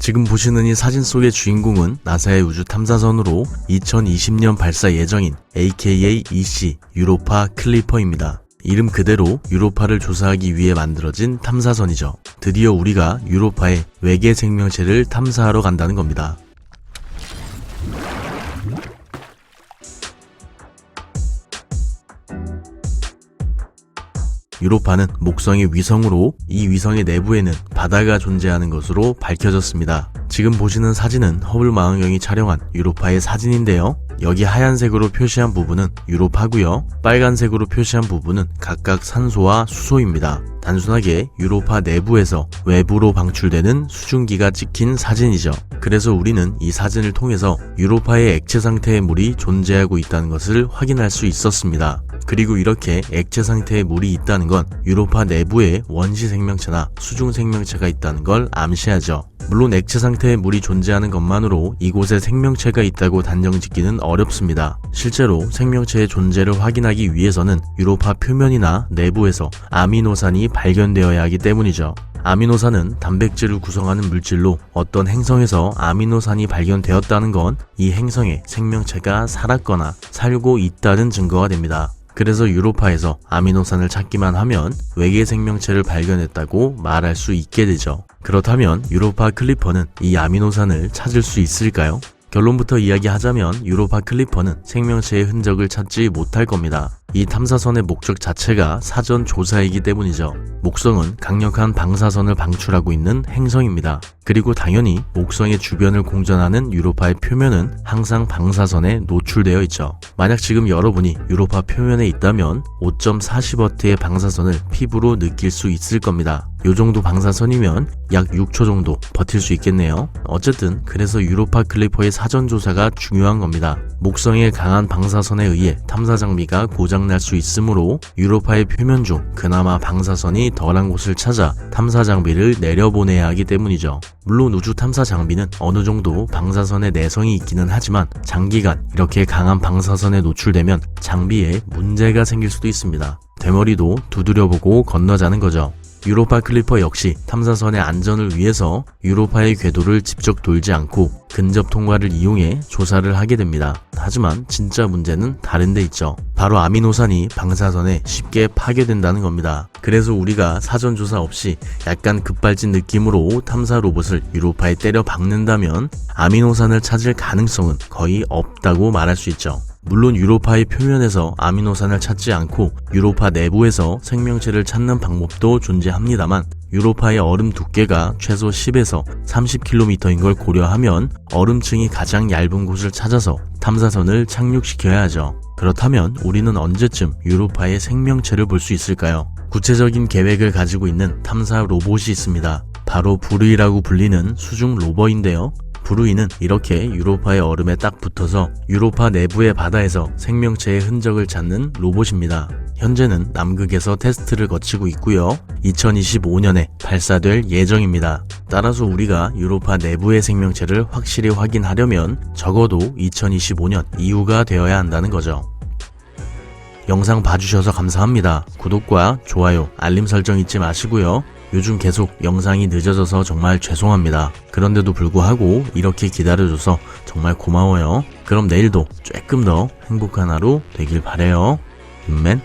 지금 보시는 이 사진 속의 주인공은 나사의 우주 탐사선으로 2020년 발사 예정인 AKA-EC 유로파 클리퍼입니다. 이름 그대로 유로파를 조사하기 위해 만들어진 탐사선이죠. 드디어 우리가 유로파의 외계 생명체를 탐사하러 간다는 겁니다. 유로파는 목성의 위성으로 이 위성의 내부에는 바다가 존재하는 것으로 밝혀졌습니다. 지금 보시는 사진은 허블 망원경이 촬영한 유로파의 사진인데요. 여기 하얀색으로 표시한 부분은 유로파고요. 빨간색으로 표시한 부분은 각각 산소와 수소입니다. 단순하게 유로파 내부에서 외부로 방출되는 수증기가 찍힌 사진이죠. 그래서 우리는 이 사진을 통해서 유로파의 액체 상태의 물이 존재하고 있다는 것을 확인할 수 있었습니다. 그리고 이렇게 액체 상태의 물이 있다는 건 유로파 내부에 원시 생명체나 수중 생명체가 있다는 걸 암시하죠. 물론 액체 상태의 물이 존재하는 것만으로 이곳에 생명체가 있다고 단정짓기는 어렵습니다. 실제로 생명체의 존재를 확인하기 위해서는 유로파 표면이나 내부에서 아미노산이 발견되어야 하기 때문이죠. 아미노산은 단백질을 구성하는 물질로 어떤 행성에서 아미노산이 발견되었다는 건 이 행성에 생명체가 살았거나 살고 있다는 증거가 됩니다. 그래서 유로파에서 아미노산을 찾기만 하면 외계 생명체를 발견했다고 말할 수 있게 되죠. 그렇다면 유로파 클리퍼는 이 아미노산을 찾을 수 있을까요? 결론부터 이야기하자면 유로파 클리퍼는 생명체의 흔적을 찾지 못할 겁니다. 이 탐사선의 목적 자체가 사전 조사이기 때문이죠. 목성은 강력한 방사선을 방출하고 있는 행성입니다. 그리고 당연히 목성의 주변을 공전하는 유로파의 표면은 항상 방사선에 노출되어 있죠. 만약 지금 여러분이 유로파 표면에 있다면 5.40W의 방사선을 피부로 느낄 수 있을 겁니다. 요 정도 방사선이면 약 6초 정도 버틸 수 있겠네요. 어쨌든 그래서 유로파 클리퍼의 사전 조사가 중요한 겁니다. 목성의 강한 방사선에 의해 탐사 장비가 고장날 수 있으므로 유로파의 표면 중 그나마 방사선이 덜한 곳을 찾아 탐사 장비를 내려보내야 하기 때문이죠. 물론 우주 탐사 장비는 어느 정도 방사선의 내성이 있기는 하지만 장기간 이렇게 강한 방사선에 노출되면 장비에 문제가 생길 수도 있습니다. 대머리도 두드려보고 건너자는 거죠. 유로파 클리퍼 역시 탐사선의 안전을 위해서 유로파의 궤도를 직접 돌지 않고 근접 통과를 이용해 조사를 하게 됩니다. 하지만 진짜 문제는 다른 데 있죠. 바로 아미노산이 방사선에 쉽게 파괴된다는 겁니다. 그래서 우리가 사전 조사 없이 약간 급발진 느낌으로 탐사 로봇을 유로파에 때려 박는다면 아미노산을 찾을 가능성은 거의 없다고 말할 수 있죠. 물론 유로파의 표면에서 아미노산을 찾지 않고 유로파 내부에서 생명체를 찾는 방법도 존재합니다만 유로파의 얼음 두께가 최소 10에서 30km인 걸 고려하면 얼음층이 가장 얇은 곳을 찾아서 탐사선을 착륙시켜야 하죠. 그렇다면 우리는 언제쯤 유로파의 생명체를 볼 수 있을까요? 구체적인 계획을 가지고 있는 탐사 로봇이 있습니다. 바로 브루이라고 불리는 수중 로버인데요. 브루이는 이렇게 유로파의 얼음에 딱 붙어서 유로파 내부의 바다에서 생명체의 흔적을 찾는 로봇입니다. 현재는 남극에서 테스트를 거치고 있고요. 2025년에 발사될 예정입니다. 따라서 우리가 유로파 내부의 생명체를 확실히 확인하려면 적어도 2025년 이후가 되어야 한다는 거죠. 영상 봐주셔서 감사합니다. 구독과 좋아요, 알림 설정 잊지 마시고요. 요즘 계속 영상이 늦어져서 정말 죄송합니다. 그런데도 불구하고 이렇게 기다려줘서 정말 고마워요. 그럼 내일도 조금 더 행복한 하루 되길 바래요. 맨